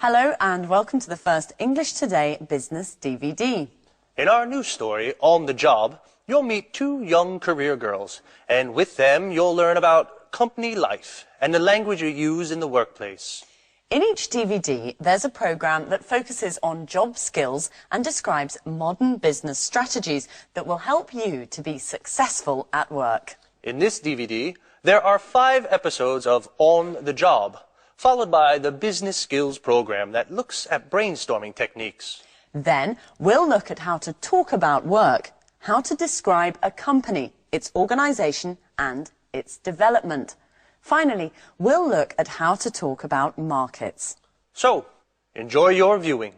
Hello and welcome to the first English Today Business DVD. In our new story, On the Job, you'll meet two young career girls, and with them you'll learn about company life and the language you use in the workplace. In each DVD, there's a program that focuses on job skills and describes modern business strategies that will help you to be successful at work. In this DVD, there are 5 episodes of On the Job, followed by the Business Skills program that looks at brainstorming techniques. Then, we'll look at how to talk about work, how to describe a company, its organisation and its development. Finally, we'll look at how to talk about markets. So, enjoy your viewing.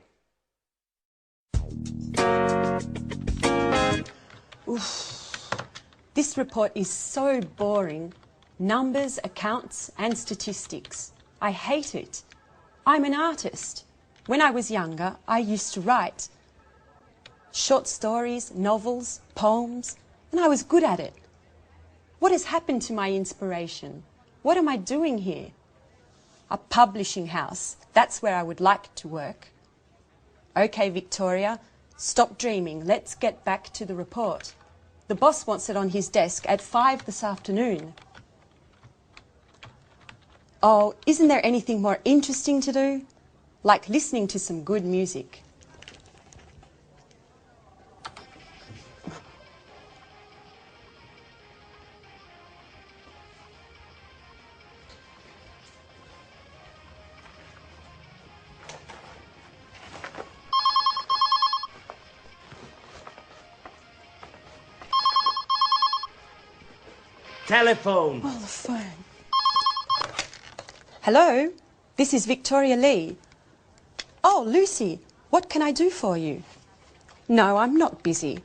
Oof. This report is so boring. Numbers, accounts and statistics. I hate it. I'm an artist. When I was younger, I used to write short stories, novels, poems, and I was good at it. What has happened to my inspiration? What am I doing here? A publishing house, that's where I would like to work. Okay, Victoria, stop dreaming. Let's get back to the report. The boss wants it on his desk at 5 this afternoon. Oh, isn't there anything more interesting to do? Like listening to some good music. Telephone. Oh, the phone. Hello, this is Victoria Lee. Oh, Lucy, what can I do for you? No, I'm not busy.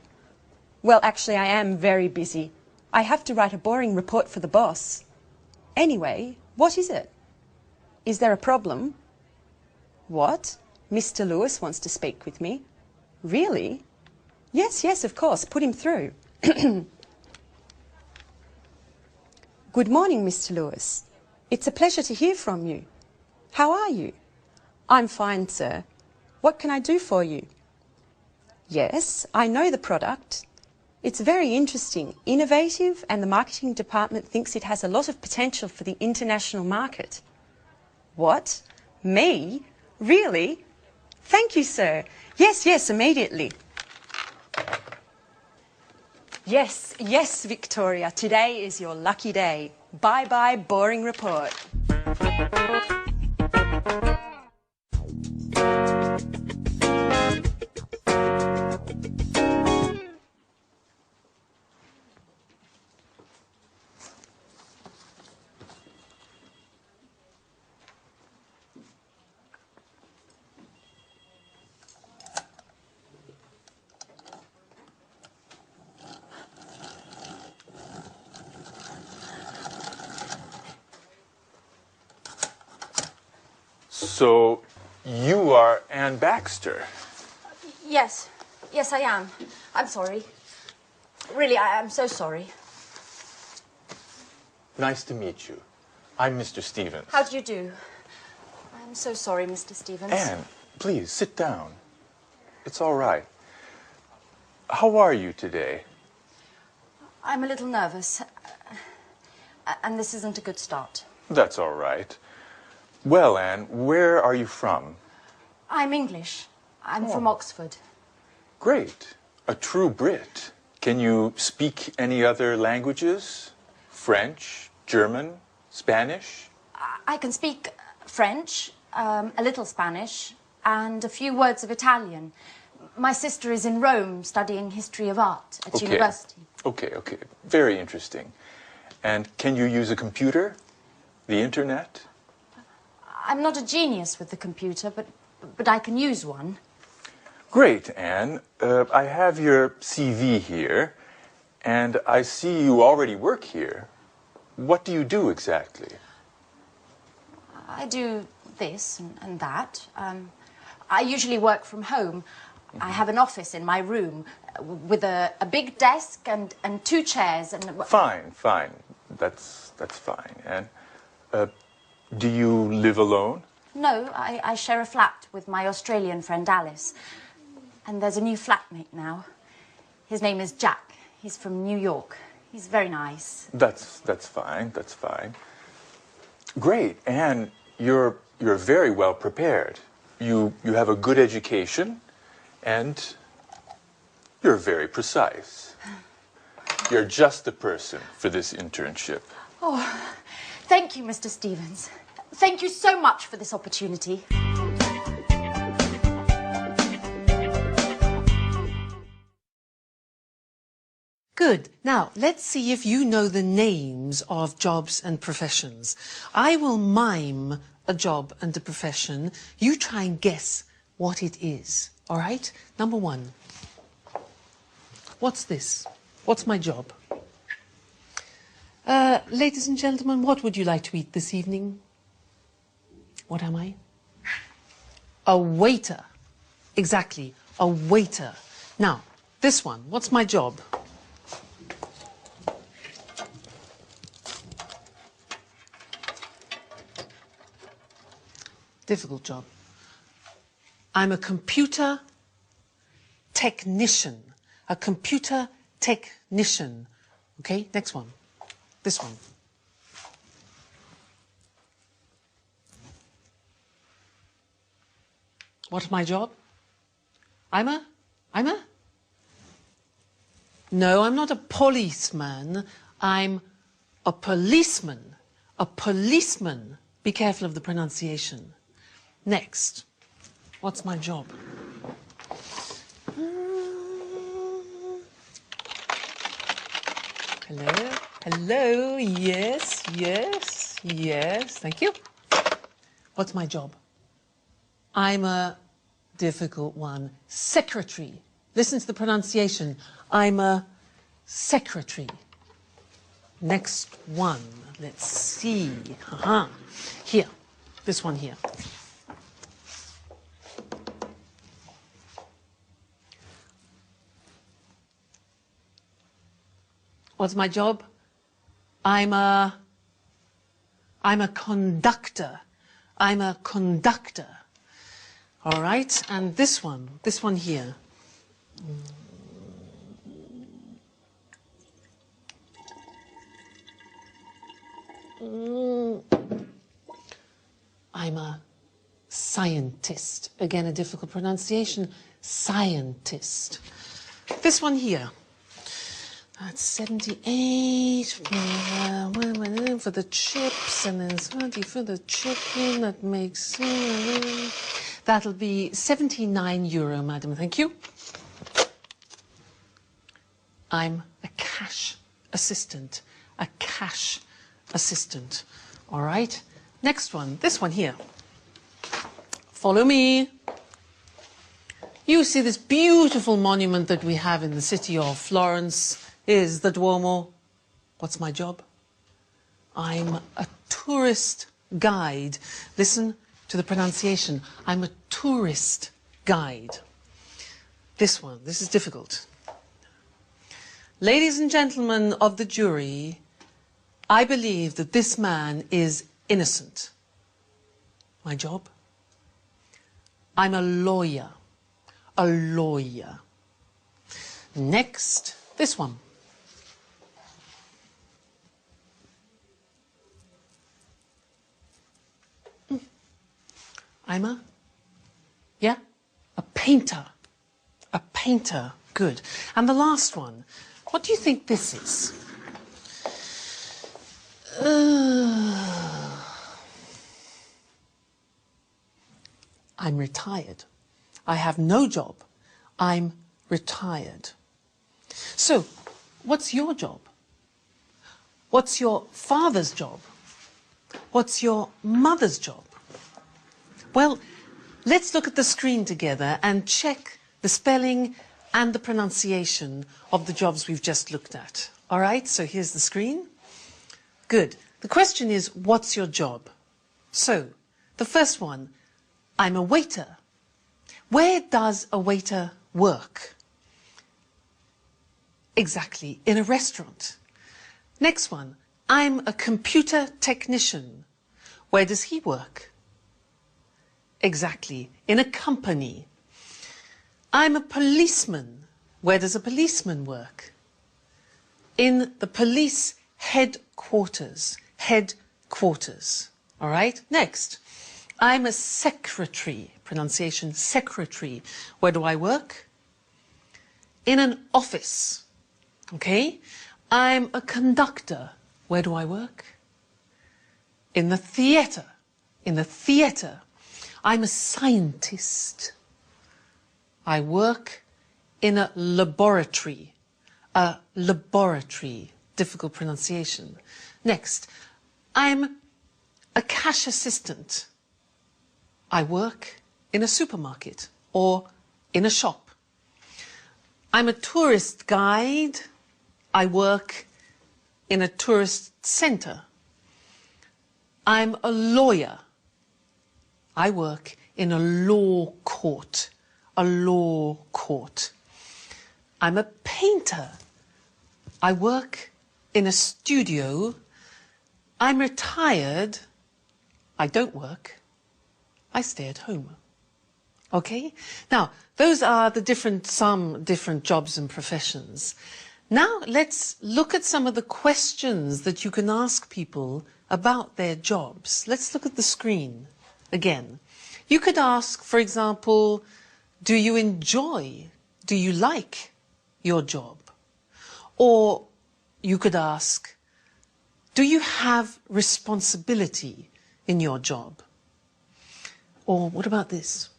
Well, actually, I am very busy. I have to write a boring report for the boss. Anyway, what is it? Is there a problem? What? Mr. Lewis wants to speak with me. Really? Yes, of course. Put him through. Good morning, Mr. Lewis. It's a pleasure to hear from you. How are you? I'm fine, sir. What can I do for you? Yes, I know the product. It's very interesting, innovative, and the marketing department thinks it has a lot of potential for the international market. What? Me? Really? Thank you, sir. Yes, immediately. Yes, Victoria. Today is your lucky day. Bye-bye, boring report. So, you are Anne Baxter. Yes, I am. I'm sorry. Really, I'm so sorry. Nice to meet you. I'm Mr. Stevens. How do you do? I'm so sorry, Mr. Stevens. Anne, please, sit down. It's all right. How are you today? I'm a little nervous. And this isn't a good start. That's all right. Well, Anne, where are you from? I'm English. I'm from Oxford. Great. A true Brit. Can you speak any other languages? French, German, Spanish? I can speak French, a little Spanish, and a few words of Italian. My sister is in Rome studying history of art at university. Okay. Very interesting. And can you use a computer? The internet? I'm not a genius with the computer, but I can use one. Great, Anne. I have your CV here, and I see you already work here. What do you do exactly? I do this and that. I usually work from home. I have an office in my room with a big desk and 2 chairs and... Fine. That's fine. And do you live alone? No, I share a flat with my Australian friend Alice. And there's a new flatmate now. His name is Jack. He's from New York. He's very nice. That's fine. That's fine. Great, Anne. You're very well prepared. You have a good education, and you're very precise. You're just the person for this internship. Oh, thank you, Mr. Stevens. Thank you so much for this opportunity. Good. Now, let's see if you know the names of jobs and professions. I will mime a job and a profession. You try and guess what it is. All right? Number one. What's this? What's my job? Ladies and gentlemen, what would you like to eat this evening? What am I? A waiter. Exactly, a waiter. Now, this one, what's my job? Difficult job. I'm a computer technician. A computer technician. Okay, next one. This one. What's my job? No, I'm not a policeman. I'm a policeman. A policeman. Be careful of the pronunciation. Next. What's my job? Hello? Hello? Yes, yes, yes. Thank you. What's my job? I'm a difficult one. Secretary. Listen to the pronunciation. I'm a secretary. Next one. Let's see. Here. This one here. What's my job? I'm a conductor. I'm a conductor. All right, and this one here. I'm a scientist. Again, a difficult pronunciation. Scientist. This one here. That's 78 for the chips, and then 20 for the chicken. That makes... that'll be €79, madam. Thank you. I'm a cash assistant. A cash assistant. All right. Next one. This one here. Follow me. You see this beautiful monument that we have in the city of Florence is the Duomo. What's my job? I'm a tourist guide. Listen to the pronunciation. I'm a tourist guide. This one, this is difficult. Ladies and gentlemen of the jury, I believe that this man is innocent. My job? I'm a lawyer. A lawyer. Next, this one. I'm a painter. A painter. Good. And the last one. What do you think this is? I'm retired. I have no job. I'm retired. So, what's your job? What's your father's job? What's your mother's job? Well, let's look at the screen together and check the spelling and the pronunciation of the jobs we've just looked at. All right, so here's the screen. Good. The question is, what's your job? So, the first one, I'm a waiter. Where does a waiter work? Exactly, in a restaurant. Next one, I'm a computer technician. Where does he work? exactly? In a company. I'm a policeman. Where does a policeman work? In the police headquarters. Headquarters. All right? Next. I'm a secretary. Pronunciation, secretary. Where do I work? In an office. Okay? I'm a conductor. Where do I work? In the theatre. In the theatre. I'm a scientist. I work in a laboratory. A laboratory. Difficult pronunciation. Next. I'm a cash assistant. I work in a supermarket or in a shop. I'm a tourist guide. I work in a tourist centre. I'm a lawyer. I work in a law court. A law court. I'm a painter. I work in a studio. I'm retired. I don't work. I stay at home. Okay? Now, those are the some different jobs and professions. Now, let's look at some of the questions that you can ask people about their jobs. Let's look at the screen again. You could ask, for example, do you enjoy, do you like your job? Or you could ask, do you have responsibility in your job? Or what about this?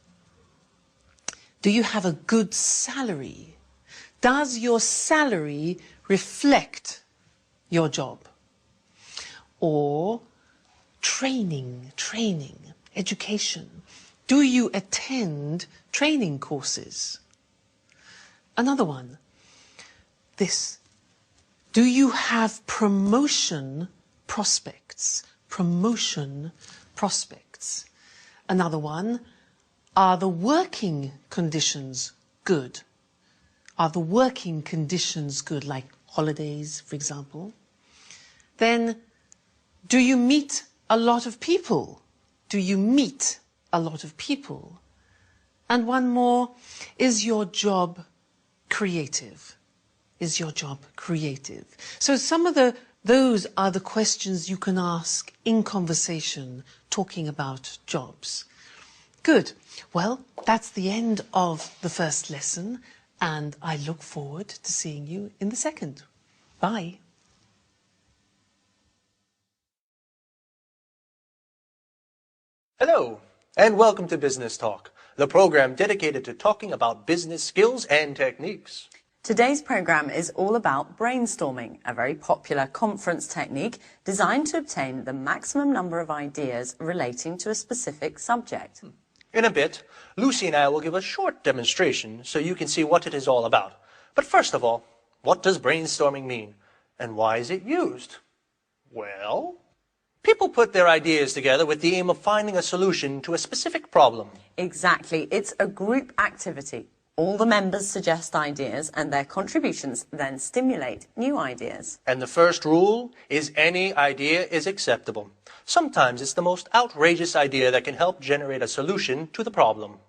Do you have a good salary? Does your salary reflect your job? Or training, education. Do you attend training courses? Another one, this. Do you have promotion prospects? Promotion prospects. Another one, are the working conditions good? Are the working conditions good, like holidays, for example? Then, do you meet a lot of people? Do you meet a lot of people? And one more, is your job creative? Is your job creative? So those are the questions you can ask in conversation, talking about jobs. Good. Well, that's the end of the first lesson, and I look forward to seeing you in the second. Bye. Hello, and welcome to Business Talk, the program dedicated to talking about business skills and techniques. Today's program is all about brainstorming, a very popular conference technique designed to obtain the maximum number of ideas relating to a specific subject. In a bit, Lucy and I will give a short demonstration so you can see what it is all about. But first of all, what does brainstorming mean? And why is it used? Well, people put their ideas together with the aim of finding a solution to a specific problem. Exactly. It's a group activity. All the members suggest ideas and their contributions then stimulate new ideas. And the first rule is any idea is acceptable. Sometimes it's the most outrageous idea that can help generate a solution to the problem.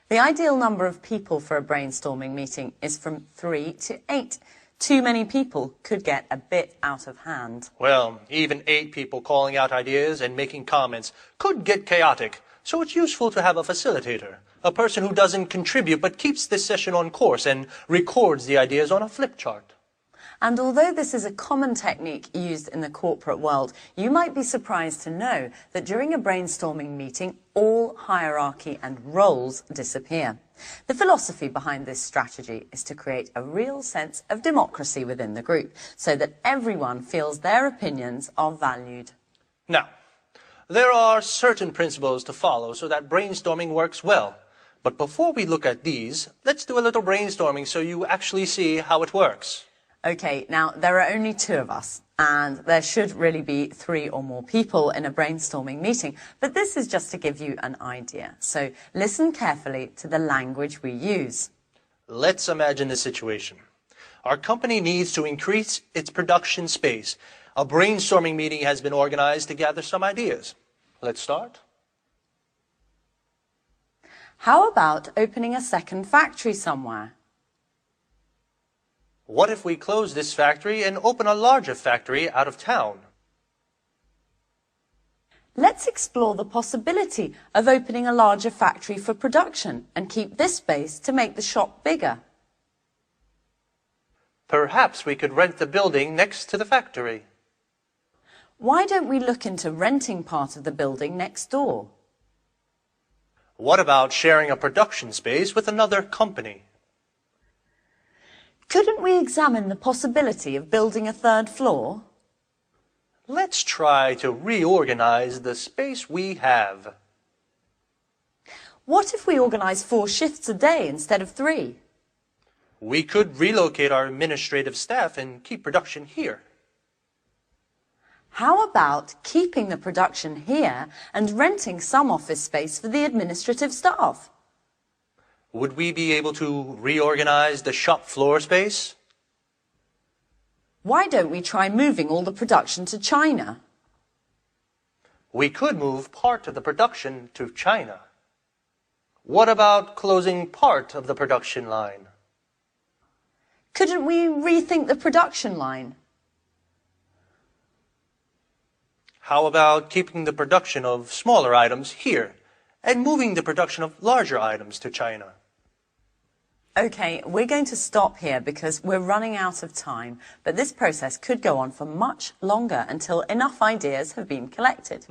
The ideal number of people for a brainstorming meeting is from 3 to 8. Too many people could get a bit out of hand. Well, even 8 people calling out ideas and making comments could get chaotic, so it's useful to have a facilitator, a person who doesn't contribute but keeps the session on course and records the ideas on a flip chart. And although this is a common technique used in the corporate world, you might be surprised to know that during a brainstorming meeting, all hierarchy and roles disappear. The philosophy behind this strategy is to create a real sense of democracy within the group, so that everyone feels their opinions are valued. Now, there are certain principles to follow so that brainstorming works well. But before we look at these, let's do a little brainstorming so you actually see how it works. Okay, now there are only 2 of us, and there should really be 3 or more people in a brainstorming meeting, but this is just to give you an idea. So listen carefully to the language we use. Let's imagine the situation. Our company needs to increase its production space. A brainstorming meeting has been organized to gather some ideas. Let's start. How about opening a second factory somewhere? What if we close this factory and open a larger factory out of town? Let's explore the possibility of opening a larger factory for production and keep this space to make the shop bigger. Perhaps we could rent the building next to the factory. Why don't we look into renting part of the building next door? What about sharing a production space with another company? Couldn't we examine the possibility of building a third floor? Let's try to reorganize the space we have. What if we organize 4 shifts a day instead of 3? We could relocate our administrative staff and keep production here. How about keeping the production here and renting some office space for the administrative staff? Would we be able to reorganize the shop floor space? Why don't we try moving all the production to China? We could move part of the production to China. What about closing part of the production line? Couldn't we rethink the production line? How about keeping the production of smaller items here and moving the production of larger items to China? Okay, we're going to stop here because we're running out of time, but this process could go on for much longer until enough ideas have been collected.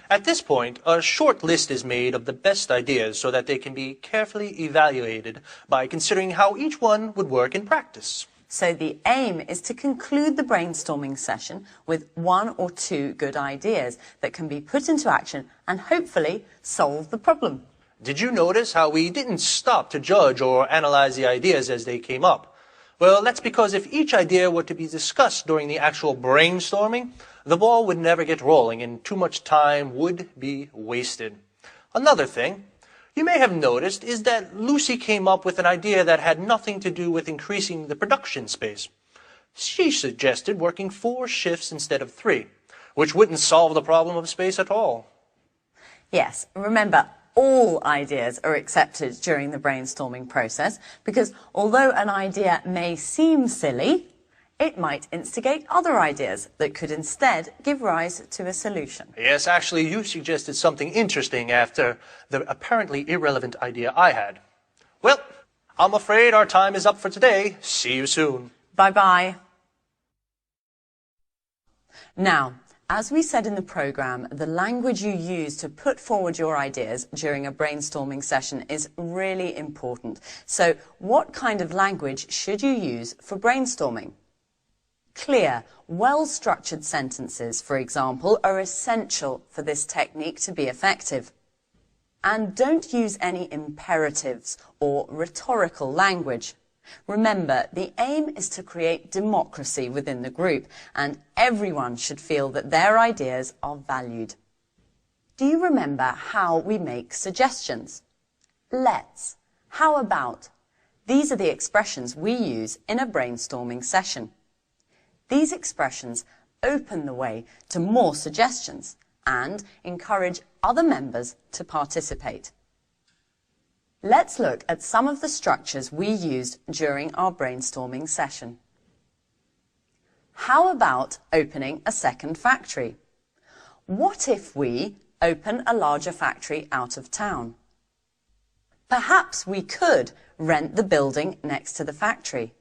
At this point, a short list is made of the best ideas so that they can be carefully evaluated by considering how each one would work in practice. So the aim is to conclude the brainstorming session with 1 or 2 good ideas that can be put into action and hopefully solve the problem. Did you notice how we didn't stop to judge or analyze the ideas as they came up? Well, that's because if each idea were to be discussed during the actual brainstorming, the ball would never get rolling and too much time would be wasted. Another thing you may have noticed is that Lucy came up with an idea that had nothing to do with increasing the production space. She suggested working 4 shifts instead of 3, which wouldn't solve the problem of space at all. Yes, remember, all ideas are accepted during the brainstorming process because although an idea may seem silly, it might instigate other ideas that could instead give rise to a solution. Yes, actually, you suggested something interesting after the apparently irrelevant idea I had. Well, I'm afraid our time is up for today. See you soon. Bye-bye. Now, as we said in the program, the language you use to put forward your ideas during a brainstorming session is really important. So, what kind of language should you use for brainstorming? Clear, well-structured sentences, for example, are essential for this technique to be effective. And don't use any imperatives or rhetorical language. Remember, the aim is to create democracy within the group, and everyone should feel that their ideas are valued. Do you remember how we make suggestions? Let's, how about? These are the expressions we use in a brainstorming session. These expressions open the way to more suggestions and encourage other members to participate. Let's look at some of the structures we used during our brainstorming session. How about opening a second factory? What if we open a larger factory out of town? Perhaps we could rent the building next to the factory.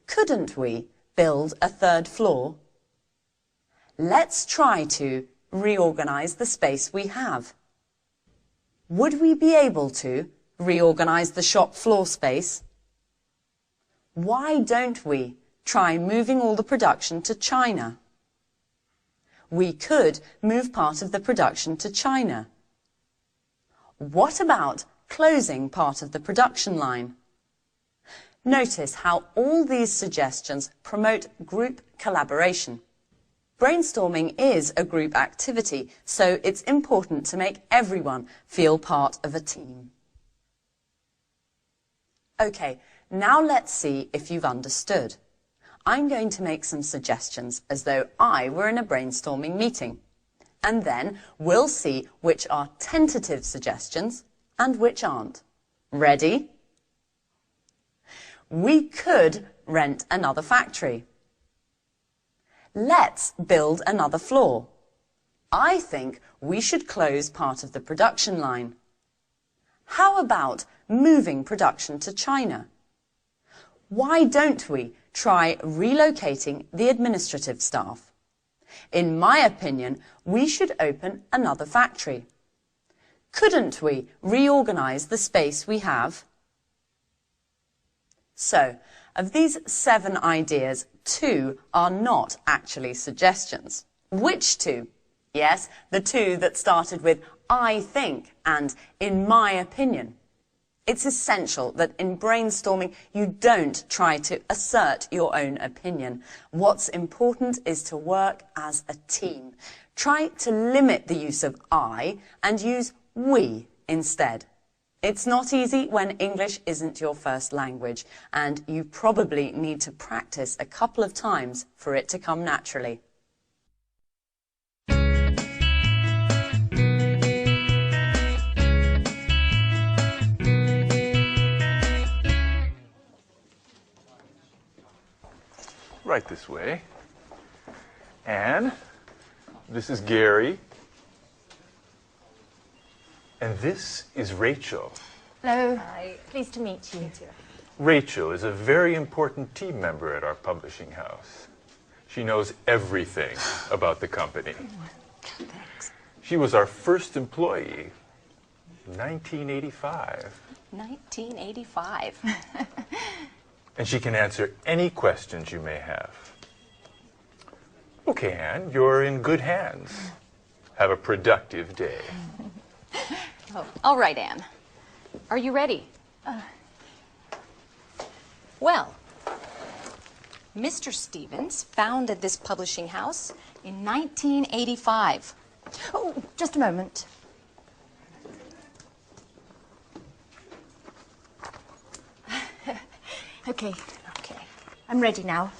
Couldn't we build a third floor? Let's try to reorganize the space we have. Would we be able to reorganize the shop floor space? Why don't we try moving all the production to China? We could move part of the production to China. What about closing part of the production line? Notice how all these suggestions promote group collaboration. Brainstorming is a group activity, so it's important to make everyone feel part of a team. Okay, now let's see if you've understood. I'm going to make some suggestions as though I were in a brainstorming meeting. And then we'll see which are tentative suggestions and which aren't. Ready? We could rent another factory. Let's build another floor. I think we should close part of the production line. How about moving production to China? Why don't we try relocating the administrative staff? In my opinion, we should open another factory. Couldn't we reorganize the space we have? So, of these 7 ideas, 2 are not actually suggestions. Which 2? Yes, the 2 that started with I think and in my opinion. It's essential that in brainstorming you don't try to assert your own opinion. What's important is to work as a team. Try to limit the use of I and use we instead. It's not easy when English isn't your first language, and you probably need to practice a couple of times for it to come naturally. Right this way. Anne, this is Gary. And this is Rachel. Hello. Hi. Pleased to meet you. Rachel is a very important team member at our publishing house. She knows everything about the company. Thanks. She was our first employee in 1985. 1985. And she can answer any questions you may have. Okay, Anne, you're in good hands. Have a productive day. Oh, all right, Anne. Are you ready? Well, Mr. Stevens founded this publishing house in 1985. Oh, just a moment. Okay. I'm ready now.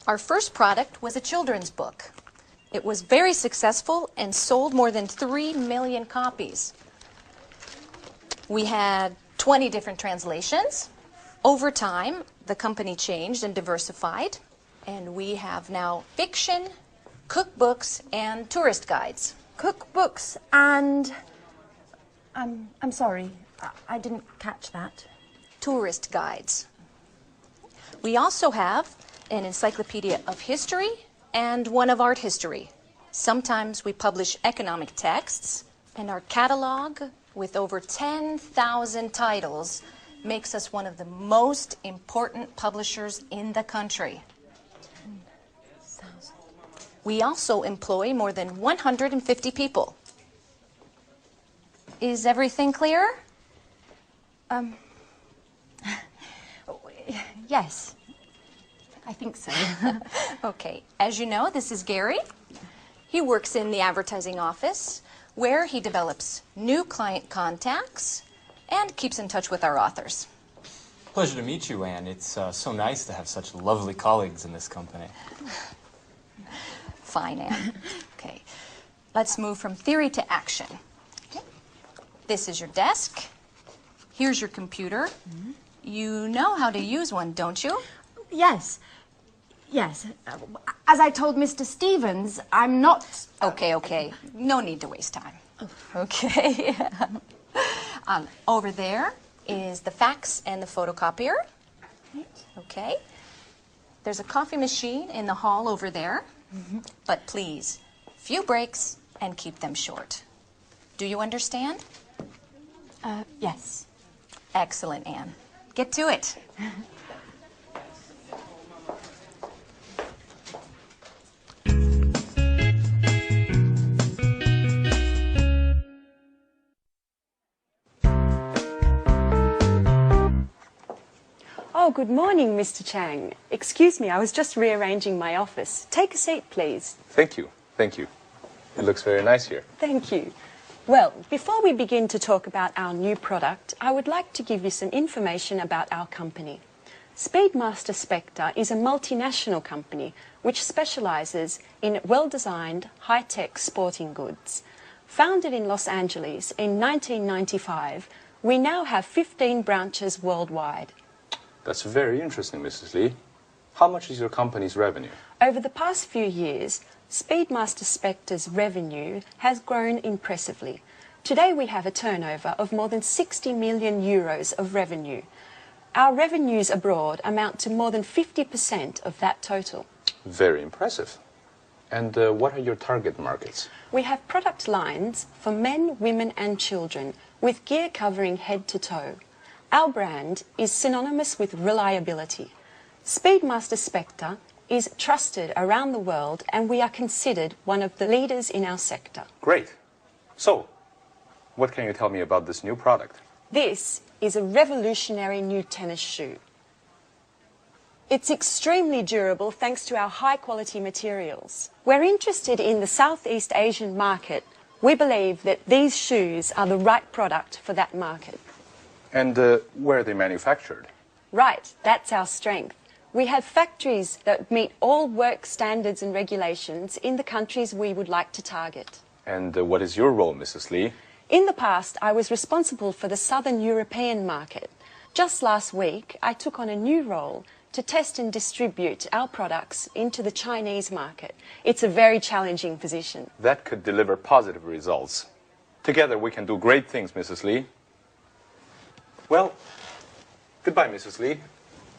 Our first product was a children's book. It was very successful and sold more than 3 million copies. We had 20 different translations. Over time, the company changed and diversified, and we have now fiction, cookbooks, and tourist guides. Cookbooks and... I'm sorry, I didn't catch that. Tourist guides. We also have an encyclopedia of history and one of art history. Sometimes we publish economic texts, and our catalog with over 10,000 titles makes us one of the most important publishers in the country. 10,000. We also employ more than 150 people. Is everything clear? Yes, I think so. Okay, as you know, this is Gary. He works in the advertising office, where he develops new client contacts and keeps in touch with our authors. Pleasure to meet you, Anne. It's so nice to have such lovely colleagues in this company. Fine, Anne. Okay, let's move from theory to action. Okay. This is your desk. Here's your computer. You know how to use one, don't you? Yes. As I told Mr. Stevens, I'm not... Okay. No need to waste time. Okay. Over there is the fax and the photocopier. Okay. There's a coffee machine in the hall over there. But please, few breaks and keep them short. Do you understand? Yes. Excellent, Anne. Get to it. Oh, good morning, Mr. Chang. Excuse me, I was just rearranging my office. Take a seat, please. Thank you. It looks very nice here. Thank you. Well, before we begin to talk about our new product, I would like to give you some information about our company. Speedmaster Spectre is a multinational company which specialises in well-designed, high-tech sporting goods. Founded in Los Angeles in 1995, we now have 15 branches worldwide. That's very interesting, Mrs. Lee. How much is your company's revenue? Over the past few years, Speedmaster Spectre's revenue has grown impressively. Today we have a turnover of more than 60 million euros of revenue. Our revenues abroad amount to more than 50% of that total. Very impressive. And what are your target markets? We have product lines for men, women and children with gear covering head to toe. Our brand is synonymous with reliability. Speedmaster Spectre is trusted around the world and we are considered one of the leaders in our sector. Great. So, what can you tell me about this new product? This is a revolutionary new tennis shoe. It's extremely durable thanks to our high-quality materials. We're interested in the Southeast Asian market. We believe that these shoes are the right product for that market. And where are they manufactured? Right, that's our strength. We have factories that meet all work standards and regulations in the countries we would like to target. And what is your role, Mrs. Lee? In the past, I was responsible for the Southern European market. Just last week, I took on a new role to test and distribute our products into the Chinese market. It's a very challenging position. That could deliver positive results. Together we can do great things, Mrs. Lee. Well, goodbye, Mrs. Lee.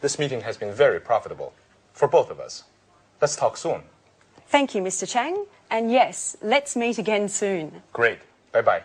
This meeting has been very profitable for both of us. Let's talk soon. Thank you, Mr. Chang. And yes, let's meet again soon. Great. Bye-bye.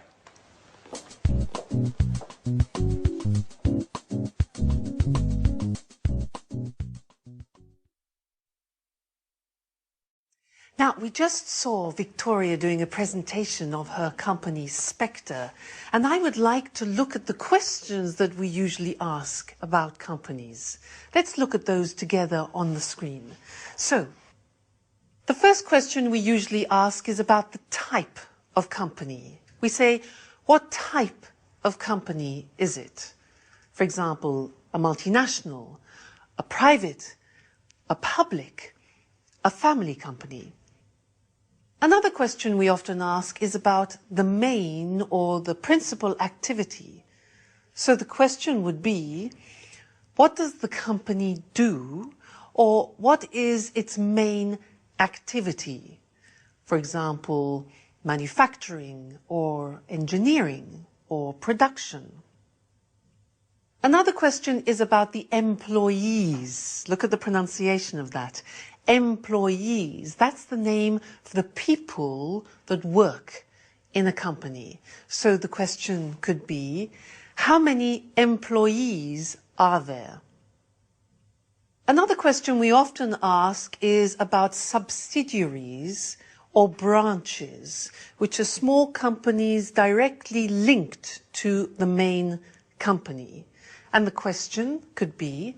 Now, we just saw Victoria doing a presentation of her company, Spectre, and I would like to look at the questions that we usually ask about companies. Let's look at those together on the screen. So, the first question we usually ask is about the type of company. We say, what type of company is it? For example, a multinational, a private, a public, a family company. Another question we often ask is about the main or the principal activity. So the question would be, what does the company do, or what is its main activity? For example, manufacturing or engineering or production. Another question is about the employees. Look at the pronunciation of that. Employees, that's the name for the people that work in a company. So the question could be, how many employees are there? Another question we often ask is about subsidiaries or branches, which are small companies directly linked to the main company. And the question could be,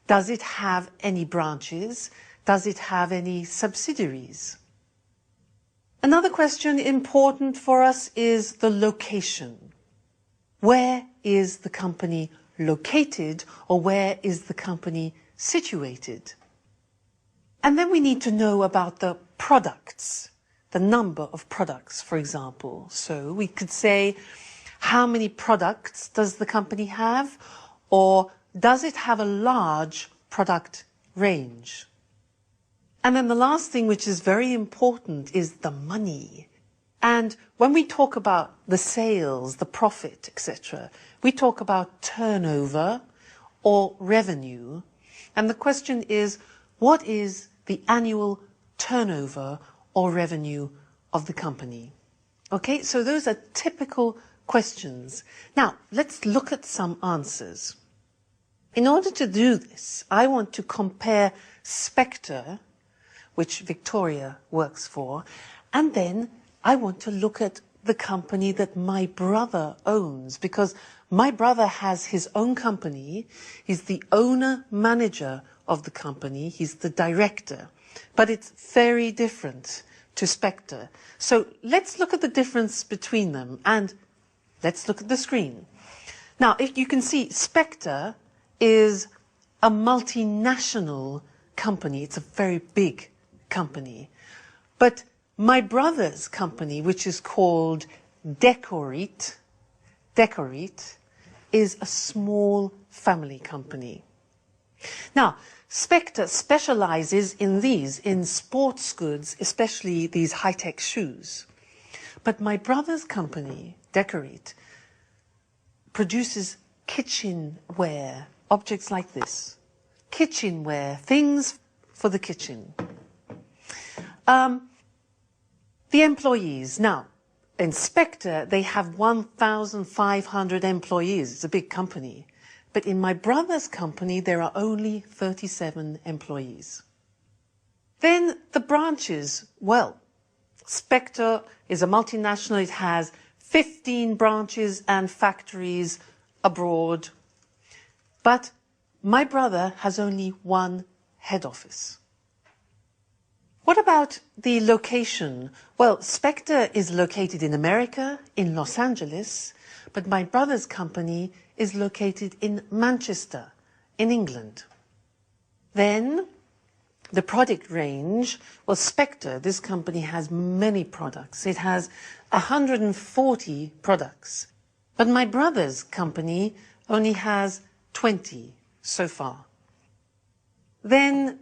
does it have any branches? Does it have any subsidiaries? Another question important for us is the location. Where is the company located, or where is the company situated? And then we need to know about the products, the number of products, for example. So we could say, how many products does the company have, or does it have a large product range? And then the last thing, which is very important, is the money. And when we talk about the sales, the profit, etc., we talk about turnover or revenue. And the question is, what is the annual turnover or revenue of the company? Okay, so those are typical questions. Now, let's look at some answers. In order to do this, I want to compare Spectre, which Victoria works for, and then I want to look at the company that my brother owns, because my brother has his own company. He's the owner-manager of the company. He's the director. But it's very different to Spectre. So let's look at the difference between them, and let's look at the screen. Now, if you can see, Spectre is a multinational company. It's a very big company. But My brother's company, which is called Decorate, is a small family company. Now, Spectre specializes in sports goods, especially these high-tech shoes. But my brother's company, Decorate, produces kitchenware, objects like this. Kitchenware, things for the kitchen. The employees. Now, in Spectre, they have 1,500 employees. It's a big company. But in my brother's company, there are only 37 employees. Then the branches. Well, Spectre is a multinational. It has 15 branches and factories abroad. But my brother has only one head office. What about the location? Well, Spectre is located in America, in Los Angeles, but my brother's company is located in Manchester, in England. Then, the product range, well, Spectre, this company has many products. It has 140 products. But my brother's company only has 20 so far. Then,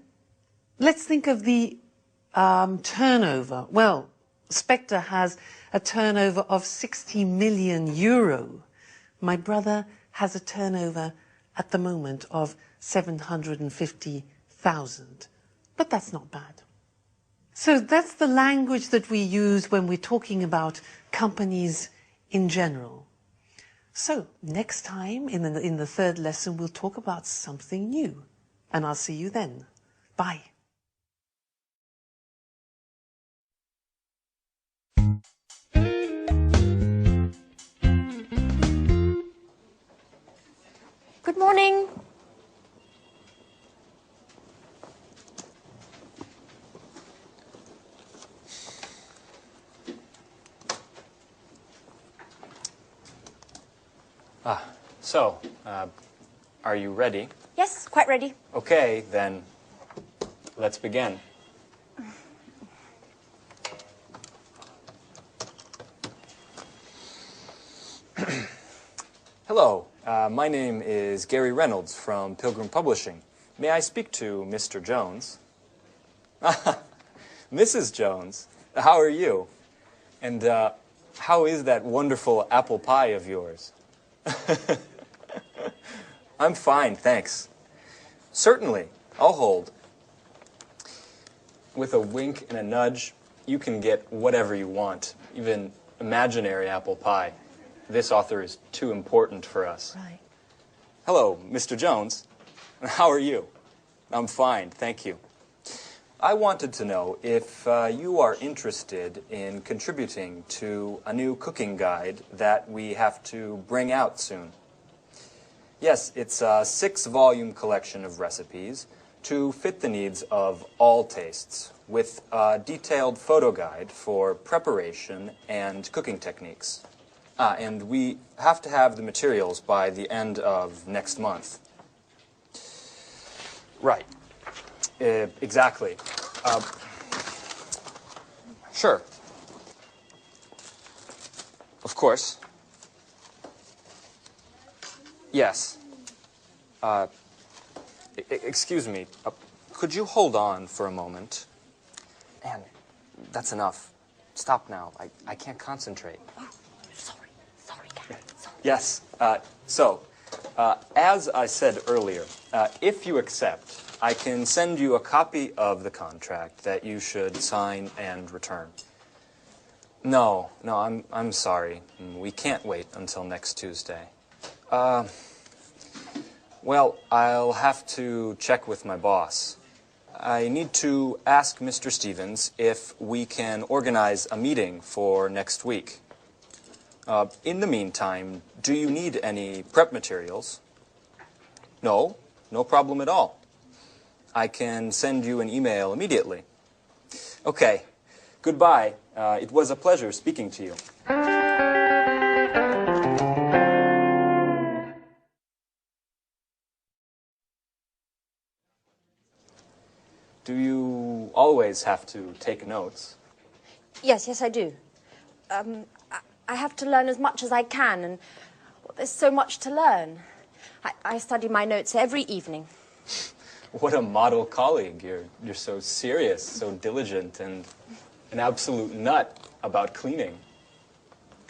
let's think of the turnover. Well, Spectre has a turnover of 60 million euro. My brother has a turnover at the moment of 750,000. But that's not bad. So that's the language that we use when we're talking about companies in general. So next time in the third lesson, we'll talk about something new. And I'll see you then. Bye. Good morning. So, are you ready? Yes, quite ready. Okay, then let's begin. Hello, my name is Gary Reynolds from Pilgrim Publishing. May I speak to Mr. Jones? Mrs. Jones, how are you? And how is that wonderful apple pie of yours? I'm fine, thanks. Certainly, I'll hold. With a wink and a nudge, you can get whatever you want, even imaginary apple pie. This author is too important for us. Right. Hello, Mr. Jones. How are you? I'm fine, thank you. I wanted to know if you are interested in contributing to a new cooking guide that we have to bring out soon. Yes, it's a 6-volume collection of recipes to fit the needs of all tastes, with a detailed photo guide for preparation and cooking techniques. And we have to have the materials by the end of next month. Right. Exactly. Sure. Of course. Yes. Excuse me. Could you hold on for a moment? Anne, that's enough. Stop now. I can't concentrate. Oh, sorry, Gary. Sorry. Yes. As I said earlier, if you accept, I can send you a copy of the contract that you should sign and return. No, I'm sorry. We can't wait until next Tuesday. Well, I'll have to check with my boss. I need to ask Mr. Stevens if we can organize a meeting for next week. In the meantime, do you need any prep materials? No problem at all. I can send you an email immediately. Okay, goodbye. It was a pleasure speaking to you. Do you always have to take notes? Yes, I do. I have to learn as much as I can, and well, there's so much to learn. I study my notes every evening. What a model colleague. You're so serious, so diligent, and an absolute nut about cleaning.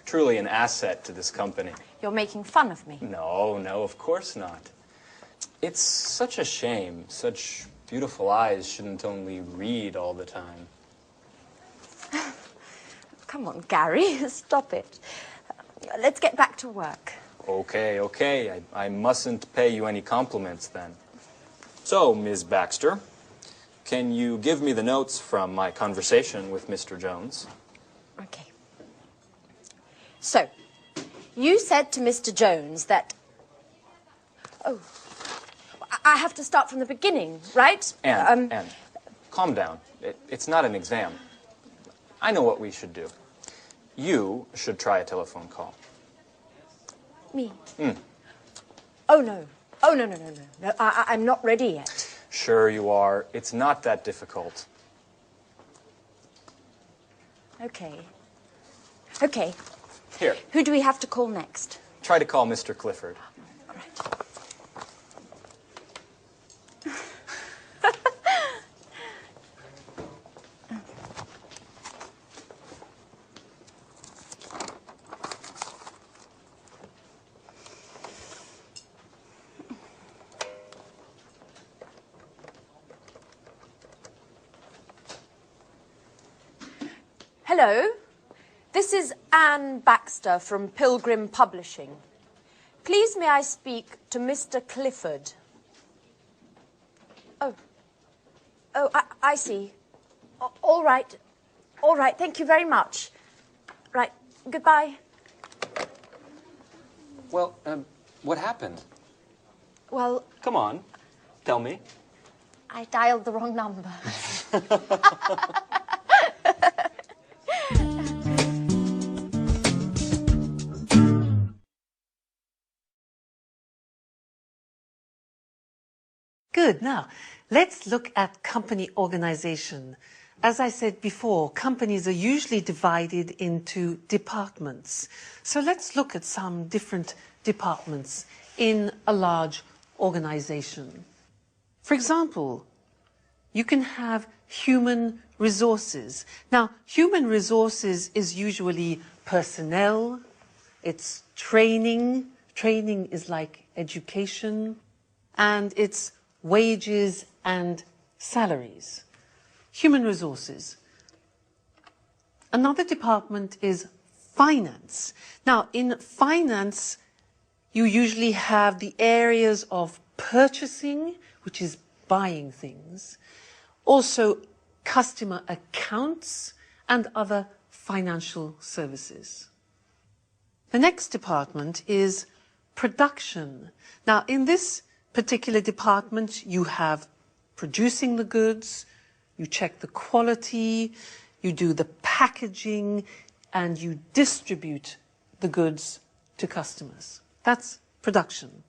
Truly an asset to this company. You're making fun of me. No, of course not. It's such a shame. Such beautiful eyes shouldn't only read all the time. Come on, Gary, stop it. Let's get back to work. Okay. I mustn't pay you any compliments then. So, Ms. Baxter, can you give me the notes from my conversation with Mr. Jones? Okay. So, you said to Mr. Jones that... Oh, I have to start from the beginning, right? Anne, calm down. It's not an exam. I know what we should do. You should try a telephone call. Me? Oh, no. No, I'm not ready yet. Sure you are. It's not that difficult. Okay. Here, Who do we have to call next? try to call Mr. Clifford. All right. Hello, this is Anne Baxter from Pilgrim Publishing. Please may I speak to Mr. Clifford? Oh, I see. All right, thank you very much. Right, goodbye. Well, what happened? Well, Come on, tell me. I dialed the wrong number. Good. Now, let's look at company organization. As I said before, companies are usually divided into departments. So let's look at some different departments in a large organization. For example, you can have human resources. Now, human resources is usually personnel, it's training. Training is like education, and it's wages and salaries. Human resources. Another department is finance. Now, in finance, you usually have the areas of purchasing, which is buying things, also customer accounts and other financial services. The next department is production. Now, in this particular department, you have producing the goods, you check the quality, you do the packaging, and you distribute the goods to customers. That's production.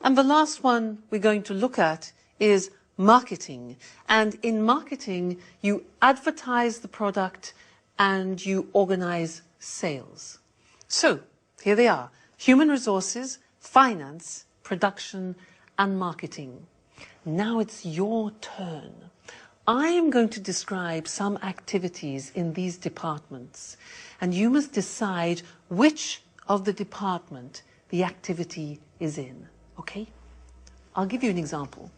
And the last one we're going to look at is marketing. And in marketing, you advertise the product and you organize sales. So, here they are: human resources, finance, production, and marketing. Now it's your turn. I am going to describe some activities in these departments, and you must decide which of the department the activity is in, okay? I'll give you an example.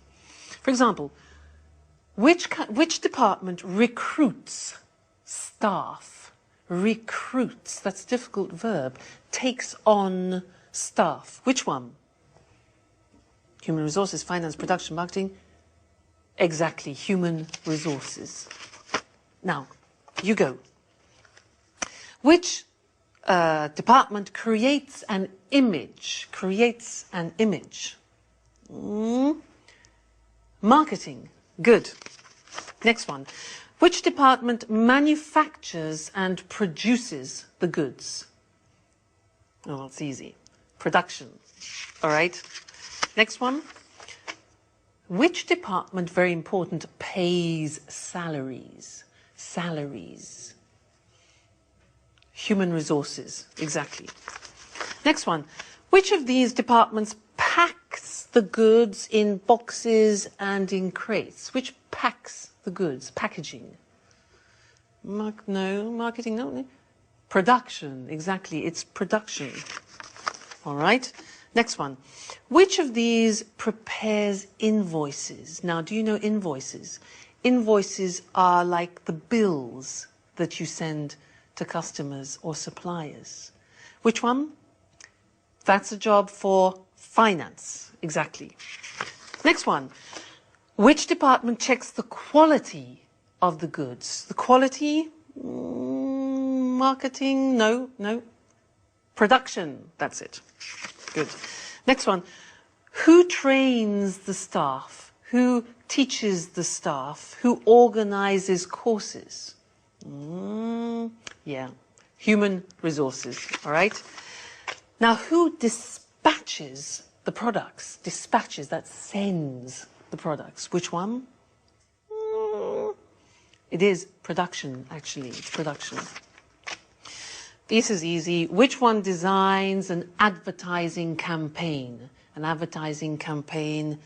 For example, which department recruits staff? Recruits, that's a difficult verb, takes on staff. Which one? Human resources, finance, production, marketing. Exactly, human resources. Now, you go. Which department creates an image? Creates an image. Marketing. Good. Next one. Which department manufactures and produces the goods? Oh, it's easy. Production. All right. Next one. Which department, very important, pays salaries? Salaries. Human resources, exactly. Next one. Which of these departments packs the goods in boxes and in crates? Which packs the goods? Packaging. Marketing, no. Production, exactly. It's production. All right. Next one. Which of these prepares invoices? Now, do you know invoices? Invoices are like the bills that you send to customers or suppliers. Which one? That's a job for finance, exactly. Next one. Which department checks the quality of the goods? The quality? Marketing? No. Production, that's it. Good. Next one. Who trains the staff? Who teaches the staff? Who organizes courses? Yeah, human resources, all right? Now, who dispatches the products? Dispatches, that sends the products. Which one? It is production, actually. It's production. This is easy. Which one designs an advertising campaign? An advertising campaign,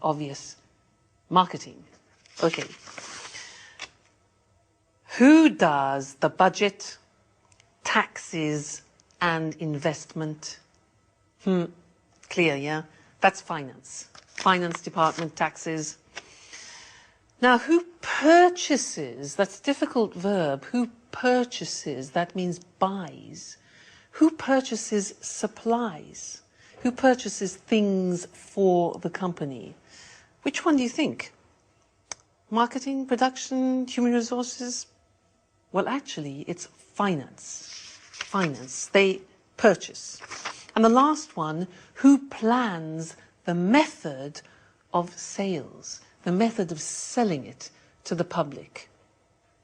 obvious. Marketing. Okay. Who does the budget, taxes, and investment? Clear, yeah? That's finance. Finance department, taxes. Now, who purchases? That's a difficult verb. Who purchases? That means buys. Who purchases supplies? Who purchases things for the company? Which one do you think? Marketing, production, human resources? Well, actually, it's finance. Finance. They purchase. And the last one, who plans the method of sales, the method of selling it to the public?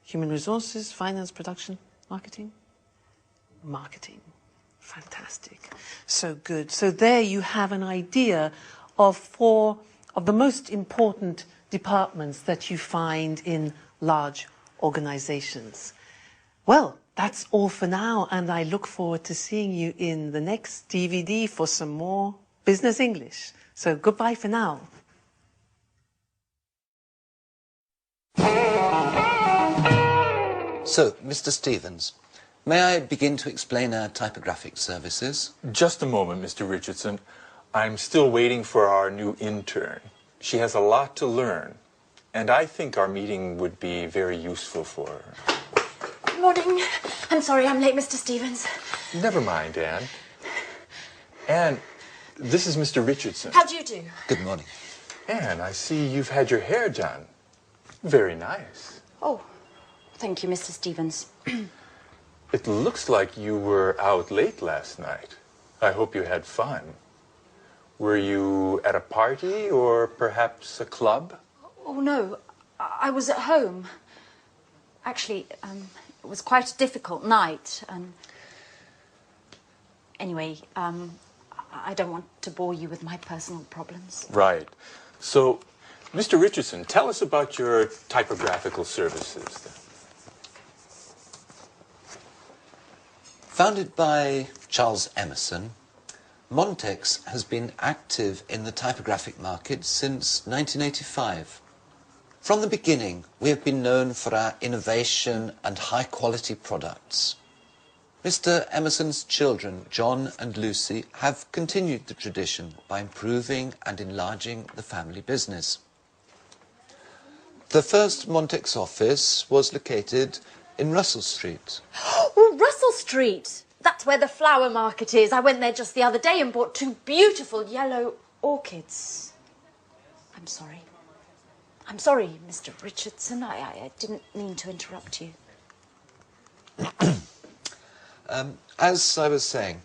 Human resources, finance, production, marketing? Marketing. Fantastic. So good. So there you have an idea of 4 of the most important departments that you find in large organizations. Well, that's all for now, and I look forward to seeing you in the next DVD for some more Business English. So goodbye for now. So, Mr. Stevens, may I begin to explain our typographic services? Just a moment, Mr. Richardson. I'm still waiting for our new intern. She has a lot to learn, and I think our meeting would be very useful for her. Good morning. I'm sorry I'm late, Mr. Stevens. Never mind, Anne. Anne, this is Mr. Richardson. How do you do? Good morning. Anne, I see you've had your hair done. Very nice. Oh, thank you, Mr. Stevens. It looks like you were out late last night. I hope you had fun. Were you at a party or perhaps a club? Oh, no. I was at home. Actually, it was quite a difficult night. Anyway, I don't want to bore you with my personal problems. Right. So, Mr. Richardson, tell us about your typographical services then. Founded by Charles Emerson, Montex has been active in the typographic market since 1985. From the beginning, we have been known for our innovation and high-quality products. Mr. Emerson's children, John and Lucy, have continued the tradition by improving and enlarging the family business. The first Montex office was located in Russell Street. Oh, Russell Street! That's where the flower market is. I went there just the other day and bought 2 beautiful yellow orchids. I'm sorry. I'm sorry, Mr. Richardson. I didn't mean to interrupt you. As I was saying,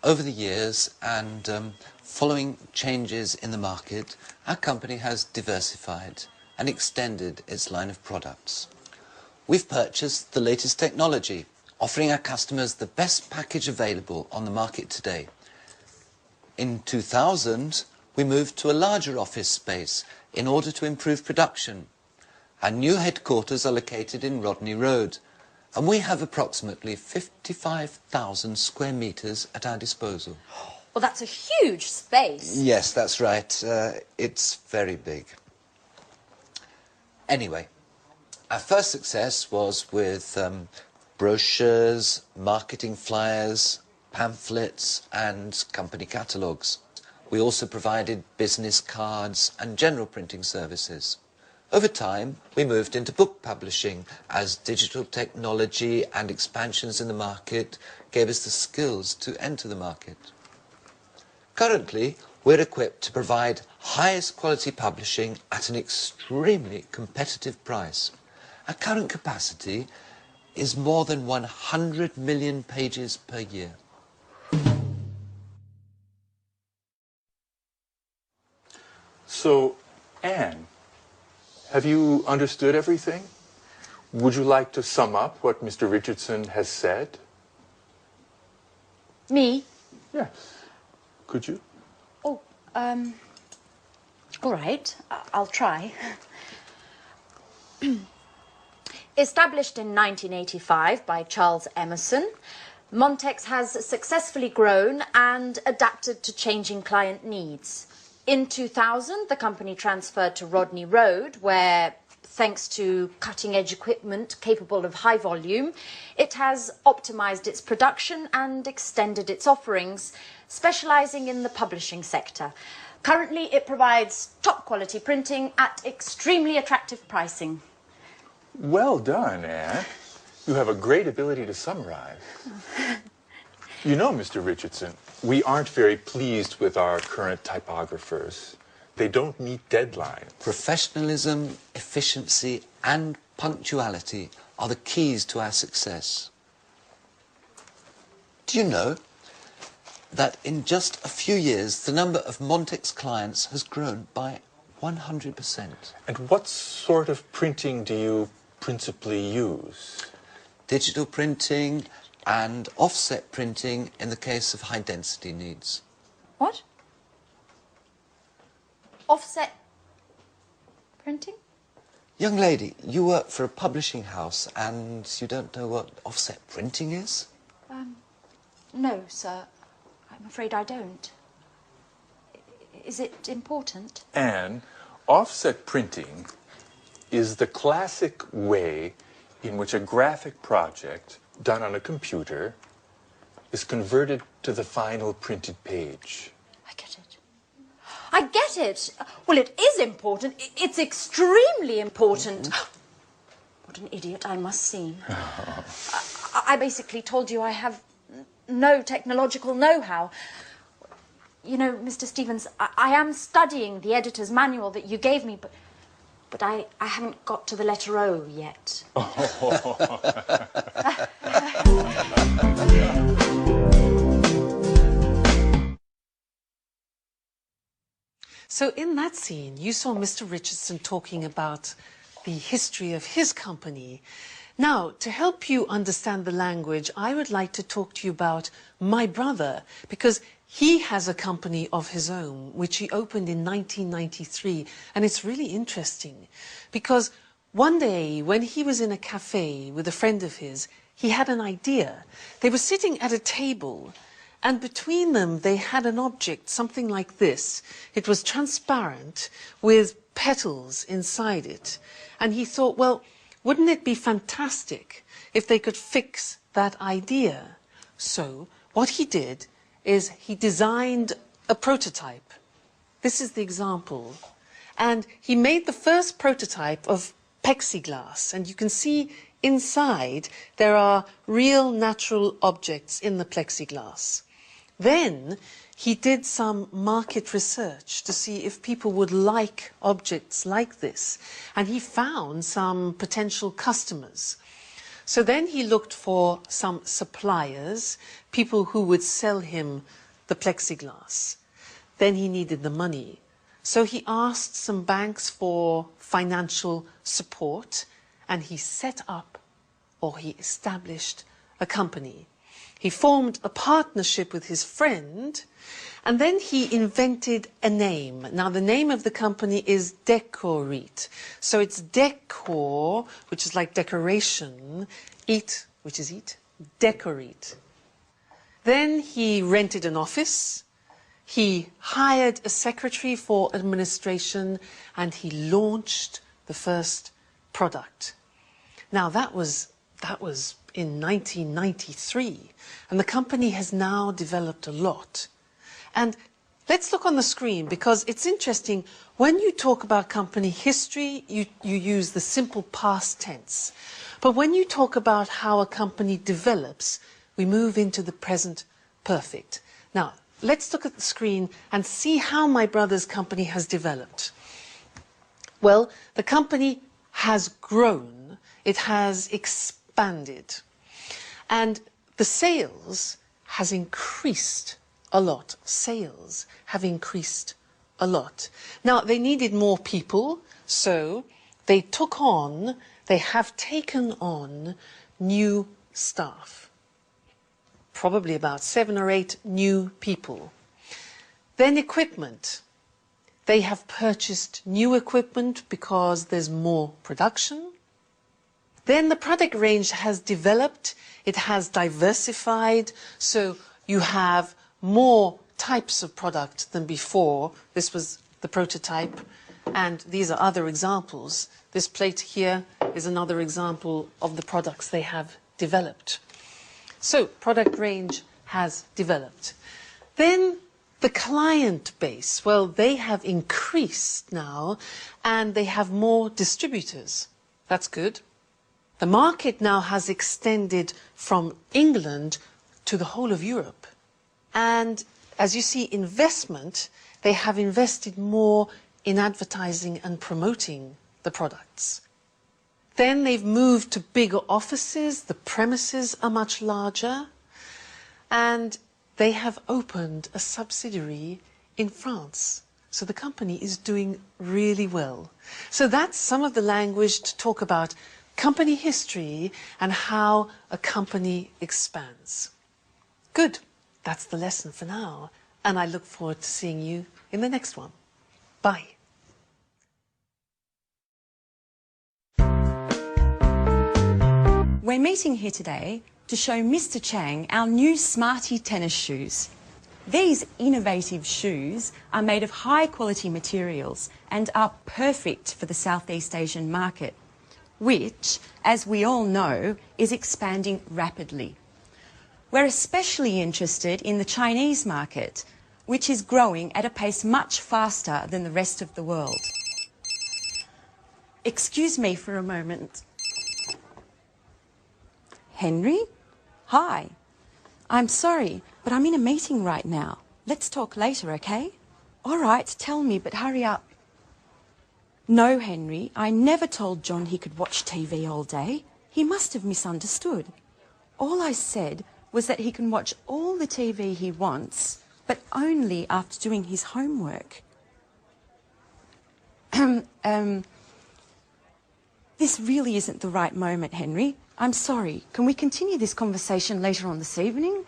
over the years and following changes in the market, our company has diversified and extended its line of products. We've purchased the latest technology, offering our customers the best package available on the market today. In 2000, we moved to a larger office space in order to improve production. Our new headquarters are located in Rodney Road, And we have approximately 55,000 square metres at our disposal. Well, that's a huge space. Yes, that's right. It's very big. Anyway, our first success was with brochures, marketing flyers, pamphlets and company catalogues. We also provided business cards and general printing services. Over time, we moved into book publishing as digital technology and expansions in the market gave us the skills to enter the market. Currently, we're equipped to provide highest quality publishing at an extremely competitive price. Our current capacity is more than 100 million pages per year. So, Anne, have you understood everything? Would you like to sum up what Mr. Richardson has said? Me? Yes. Could you? Oh, all right. I'll try. Established in 1985 by Charles Emerson, Montex has successfully grown and adapted to changing client needs. In 2000, the company transferred to Rodney Road, where, thanks to cutting-edge equipment capable of high volume, it has optimized its production and extended its offerings, specializing in the publishing sector. Currently, it provides top-quality printing at extremely attractive pricing. Well done, Anne. You have a great ability to summarize. You know, Mr. Richardson, we aren't very pleased with our current typographers. They don't meet deadlines. Professionalism, efficiency and punctuality are the keys to our success. Do you know that in just a few years the number of Montex clients has grown by 100%? And what sort of printing do you principally use? Digital printing and offset printing in the case of high density needs. What? Offset printing? Young lady, you work for a publishing house and you don't know what offset printing is? No, sir. I'm afraid I don't. Is it important? Anne, offset printing is the classic way in which a graphic project done on a computer is converted to the final printed page. I get it. I get it. Well, it is important. It's extremely important. What an idiot I must seem. I basically told you I have no technological know-how. You know, Mr. Stevens, I am studying the editor's manual that you gave me, but I haven't got to the letter O yet. So in that scene, you saw Mr. Richardson talking about the history of his company. Now, to help you understand the language, I would like to talk to you about my brother, because he has a company of his own, which he opened in 1993. And it's really interesting, because one day when he was in a cafe with a friend of his, he had an idea. They were sitting at a table, and between them they had an object, something like this. It was transparent with petals inside it. And he thought, well, wouldn't it be fantastic if they could fix that idea? So what he did is he designed a prototype. This is the example. And he made the first prototype of plexiglass. And you can see inside there are real natural objects in the plexiglass. Then he did some market research to see if people would like objects like this. And he found some potential customers. So then he looked for some suppliers, people who would sell him the plexiglass. Then he needed the money. So he asked some banks for financial support, and he set up, or he established, a company. He formed a partnership with his friend, and then he invented a name. Now, the name of the company is Decorit. So it's decor, which is like decoration, eat, which is eat, Decorit. Then he rented an office, he hired a secretary for administration, and he launched the first product. Now, that was in 1993, and the company has now developed a lot. And let's look on the screen, because it's interesting. When you talk about company history, you use the simple past tense. But when you talk about how a company develops, we move into the present perfect. Now, let's look at the screen and see how my brother's company has developed. Well, the company has grown. It has expanded. And the sales has increased a lot. Sales have increased a lot. Now, they needed more people, so they have taken on new staff. Probably about 7 or 8 new people. Then equipment. They have purchased new equipment because there's more production. Then the product range has developed. It has diversified, so you have more types of product than before. This was the prototype, and these are other examples. This plate here is another example of the products they have developed. So, product range has developed. Then the client base, well, they have increased now, and they have more distributors. That's good. The market now has extended from England to the whole of Europe. And as you see, investment, they have invested more in advertising and promoting the products. Then they've moved to bigger offices, the premises are much larger, and they have opened a subsidiary in France. So the company is doing really well. So that's some of the language to talk about company history and how a company expands. Good. That's the lesson for now, and I look forward to seeing you in the next one. Bye. We're meeting here today to show Mr. Chang our new Smarty tennis shoes. These innovative shoes are made of high-quality materials and are perfect for the Southeast Asian market, which, as we all know, is expanding rapidly. We're especially interested in the Chinese market, which is growing at a pace much faster than the rest of the world. Excuse me for a moment. Henry? Hi. I'm sorry, but I'm in a meeting right now. Let's talk later, okay? All right, tell me, but hurry up. No, Henry, I never told John he could watch TV all day. He must have misunderstood. All I said was that he can watch all the TV he wants, but only after doing his homework. This really isn't the right moment, Henry. I'm sorry. Can we continue this conversation later on this evening?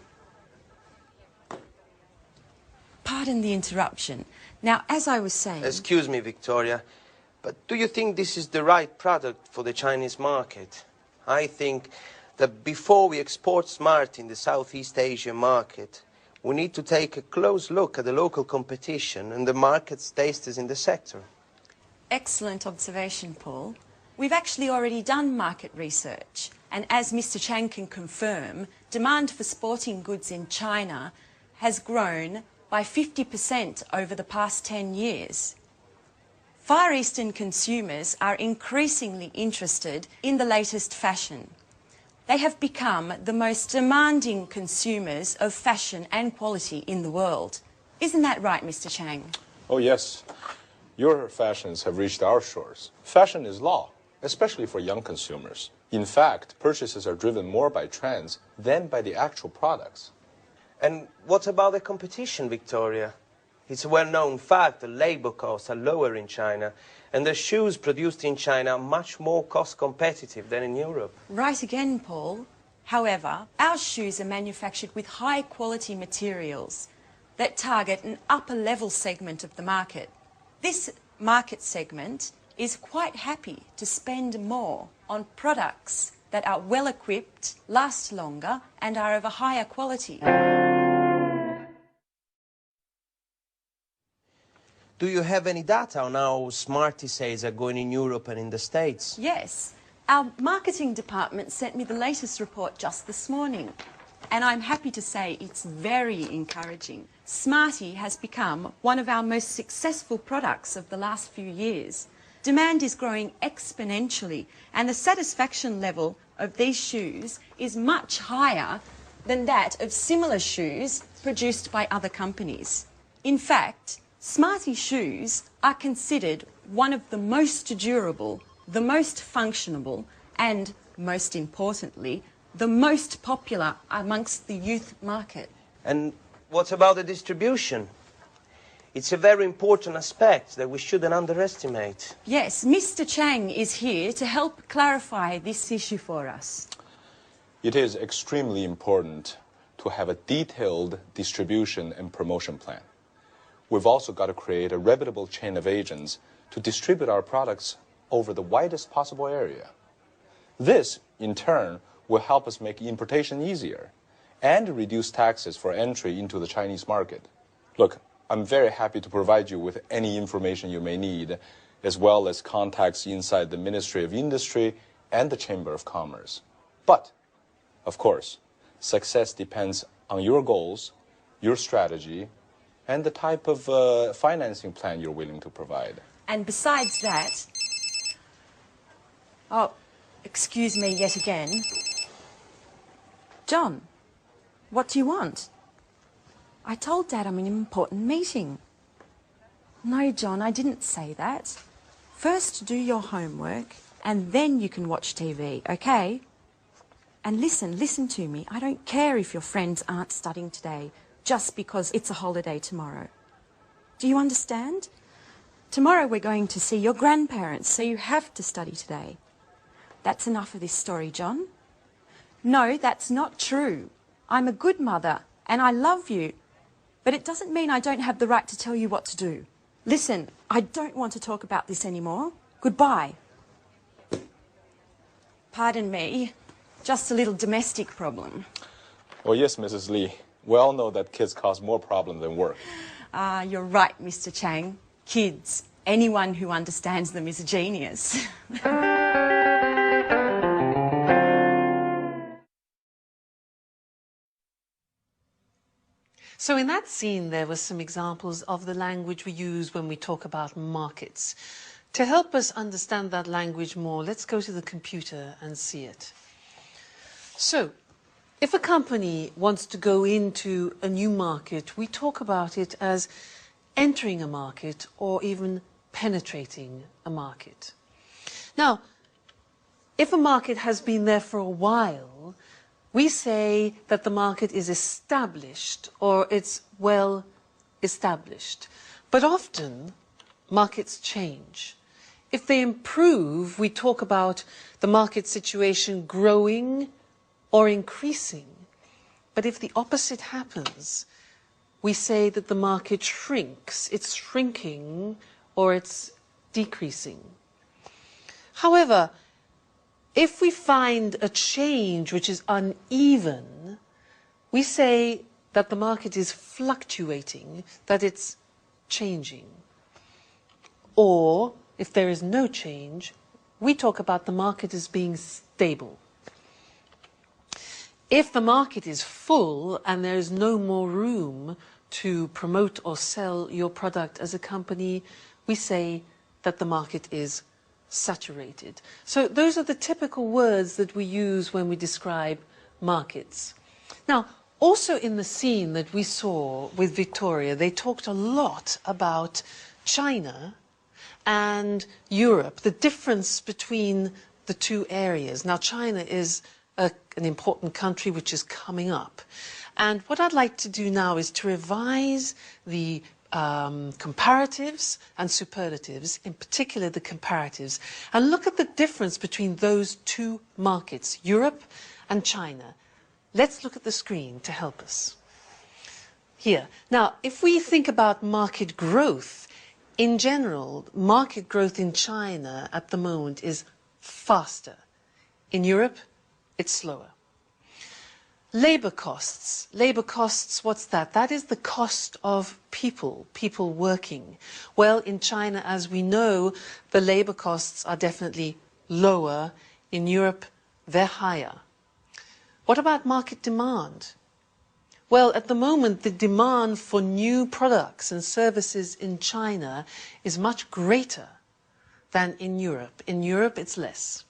Pardon the interruption. Now, as I was saying... Excuse me, Victoria, but do you think this is the right product for the Chinese market? I think that before we export Smart in the Southeast Asian market, we need to take a close look at the local competition and the market's tastes in the sector. Excellent observation, Paul. We've actually already done market research, and as Mr. Chang can confirm, demand for sporting goods in China has grown by 50% over the past 10 years. Far Eastern consumers are increasingly interested in the latest fashion. They have become the most demanding consumers of fashion and quality in the world. Isn't that right, Mr. Chang? Oh, yes. Your fashions have reached our shores. Fashion is law, especially for young consumers. In fact, purchases are driven more by trends than by the actual products. And what about the competition, Victoria? It's a well-known fact that labor costs are lower in China, and the shoes produced in China are much more cost competitive than in Europe. Right again, Paul. However, our shoes are manufactured with high quality materials that target an upper level segment of the market. This market segment is quite happy to spend more on products that are well equipped, last longer and are of a higher quality. Do you have any data on how Smarty sales are going in Europe and in the States? Yes. Our marketing department sent me the latest report just this morning, and I'm happy to say it's very encouraging. Smarty has become one of our most successful products of the last few years. Demand is growing exponentially, and the satisfaction level of these shoes is much higher than that of similar shoes produced by other companies. In fact, Smarty shoes are considered one of the most durable, the most functional, and, most importantly, the most popular amongst the youth market. And what about the distribution? It's a very important aspect that we shouldn't underestimate. Yes, Mr. Chang is here to help clarify this issue for us. It is extremely important to have a detailed distribution and promotion plan. We've also got to create a reputable chain of agents to distribute our products over the widest possible area. This, in turn, will help us make importation easier and reduce taxes for entry into the Chinese market. Look, I'm very happy to provide you with any information you may need, as well as contacts inside the Ministry of Industry and the Chamber of Commerce. But, of course, success depends on your goals, your strategy, and the type of financing plan you're willing to provide. And besides that... Oh, excuse me yet again. John, what do you want? I told Dad I'm in an important meeting. No, John, I didn't say that. First do your homework and then you can watch TV, okay? And listen to me. I don't care if your friends aren't studying today just because it's a holiday tomorrow. Do you understand? Tomorrow we're going to see your grandparents, so you have to study today. That's enough of this story, John. No, that's not true. I'm a good mother and I love you. But it doesn't mean I don't have the right to tell you what to do. Listen, I don't want to talk about this anymore. Goodbye. Pardon me, just a little domestic problem. Oh, yes, Mrs. Lee. We all know that kids cause more problems than work. You're right, Mr. Chang. Kids, anyone who understands them is a genius. So in that scene, there were some examples of the language we use when we talk about markets. To help us understand that language more, let's go to the computer and see it. So, if a company wants to go into a new market, we talk about it as entering a market or even penetrating a market. Now, if a market has been there for a while, we say that the market is established or it's well established. But often, markets change. If they improve, we talk about the market situation growing or increasing. But if the opposite happens, we say that the market shrinks, it's shrinking or it's decreasing. However, if we find a change which is uneven, we say that the market is fluctuating, that it's changing. Or, if there is no change, we talk about the market as being stable. If the market is full and there is no more room to promote or sell your product as a company, we say that the market is saturated. So those are the typical words that we use when we describe markets. Now, also in the scene that we saw with Victoria, they talked a lot about China and Europe, the difference between the two areas. Now, China is an important country which is coming up. And what I'd like to do now is to revise the comparatives and superlatives, in particular the comparatives, and look at the difference between those two markets, Europe and China. Let's look at the screen to help us. Here. Now, if we think about market growth, in general, market growth in China at the moment is faster. In Europe, it's slower. Labor costs. Labor costs, what's that? That is the cost of people working. Well, in China, as we know, the labor costs are definitely lower. In Europe, they're higher. What about market demand? Well, at the moment, the demand for new products and services in China is much greater than in Europe. In Europe, it's less.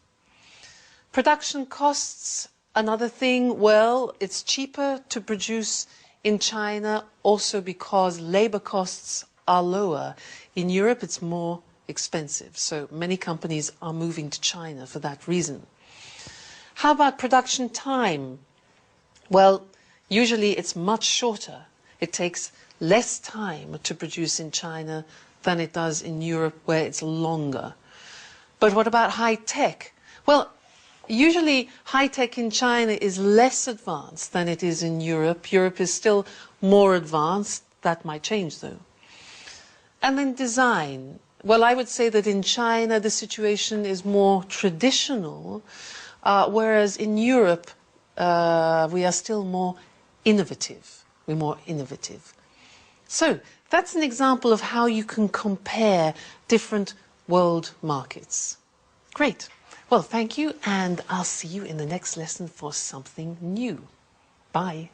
Production costs, another thing, well, it's cheaper to produce in China also because labor costs are lower. In Europe, it's more expensive. So many companies are moving to China for that reason. How about production time? Well, usually it's much shorter. It takes less time to produce in China than it does in Europe, where it's longer. But what about high tech? Well, usually high tech in China is less advanced than it is in Europe. Europe is still more advanced. That might change, though. And then design. Well, I would say that in China the situation is more traditional, whereas in Europe we are still more innovative. We're more innovative. So that's an example of how you can compare different world markets. Great. Well, thank you, and I'll see you in the next lesson for something new. Bye.